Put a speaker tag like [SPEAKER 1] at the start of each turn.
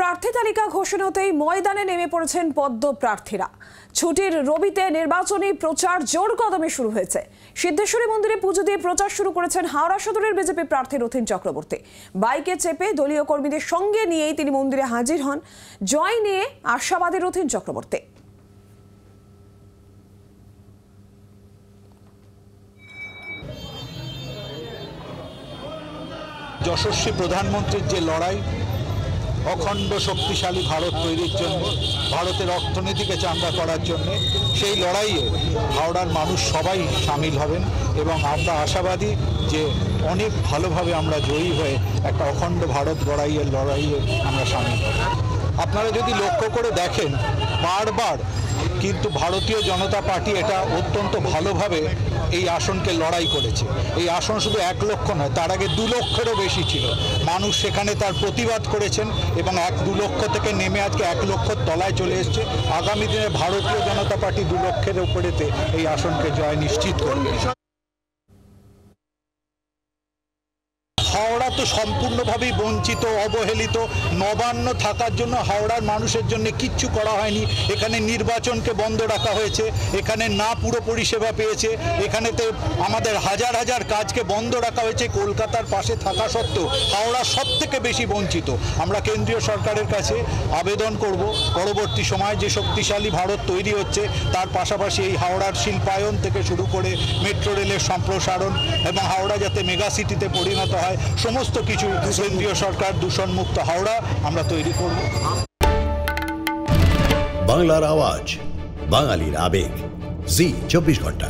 [SPEAKER 1] প্রার্থী তালিকা ঘোষণা হতেই ময়দানে নেমে পড়েছেন পদ্ম প্রার্থীরা। ছুটির রবিতে নির্বাচনী প্রচার জোর কদমে শুরু হয়েছে। সিদ্ধেশ্বরী মন্দিরে পুজো দিয়ে প্রচার শুরু করেছেন হাওড়া সদরের বিজেপি প্রার্থী রথীন চক্রবর্তী। বাইকে চেপে দলীয় কর্মীদের সঙ্গে নিয়েই তিনি মন্দিরে হাজির হন। জয় নিয়ে আশাবাদী রথীন চক্রবর্তী।
[SPEAKER 2] যশস্বী প্রধানমন্ত্রীর যে লড়াই, অখণ্ড শক্তিশালী ভারত তৈরির জন্য, ভারতের অর্থনীতিকে চাঙ্গা করার জন্য, সেই লড়াইয়ে হাওড়ার মানুষ সবাই সামিল হবেন এবং আমরা আশাবাদী যে অনেক ভালোভাবে আমরা জয়ী হয়ে একটা অখণ্ড ভারত গড়াইয়ের লড়াইয়ে আমরা সামিল হব। আপনারা যদি লক্ষ্য করে দেখেন, বারবার কিন্তু ভারতীয় জনতা পার্টি এটা অত্যন্ত ভালোভাবে এই আসনকে লড়াই করেছে। এই আসন শুধু 1 লক্ষ নয়, তার আগে 2 লক্ষেরও বেশি ছিল। মানুষ সেখানে তার প্রতিবাদ করেছেন এবং 2 লক্ষ থেকে নেমে আজকে 1 লক্ষর তলায় চলে এসছে। আগামী দিনে ভারতীয় জনতা পার্টি 2 লক্ষের উপরেতে এই আসনকে জয় নিশ্চিত করবে। হাওড়া তো সম্পূর্ণভাবেই বঞ্চিত, অবহেলিত। নবান্ন থাকার জন্য হাওড়ার মানুষের জন্য কিচ্ছু করা হয়নি। এখানে নির্বাচনকে বন্ধ রাখা হয়েছে, এখানে না পুরো পরিষেবা পেয়েছে, এখানেতে আমাদের হাজার হাজার কাজকে বন্ধ রাখা হয়েছে। কলকাতার পাশে থাকা সত্ত্বেও হাওড়া সব থেকে বেশি বঞ্চিত। আমরা কেন্দ্রীয় সরকারের কাছে আবেদন করব, পরবর্তী সময়ে যে শক্তিশালী ভারত তৈরি হচ্ছে তার পাশাপাশি এই হাওড়ার শিল্পায়ন থেকে শুরু করে মেট্রো রেলের সম্প্রসারণ এবং হাওড়া যাতে মেগা সিটিতে পরিণত হয়, সমস্ত কিছু কেন্দ্রীয় সরকার দূষণমুক্ত হাওড়া আমরা তৈরি করব।
[SPEAKER 3] বাংলার আওয়াজ, বাঙালির আবেগ, জি 24 ঘন্টা।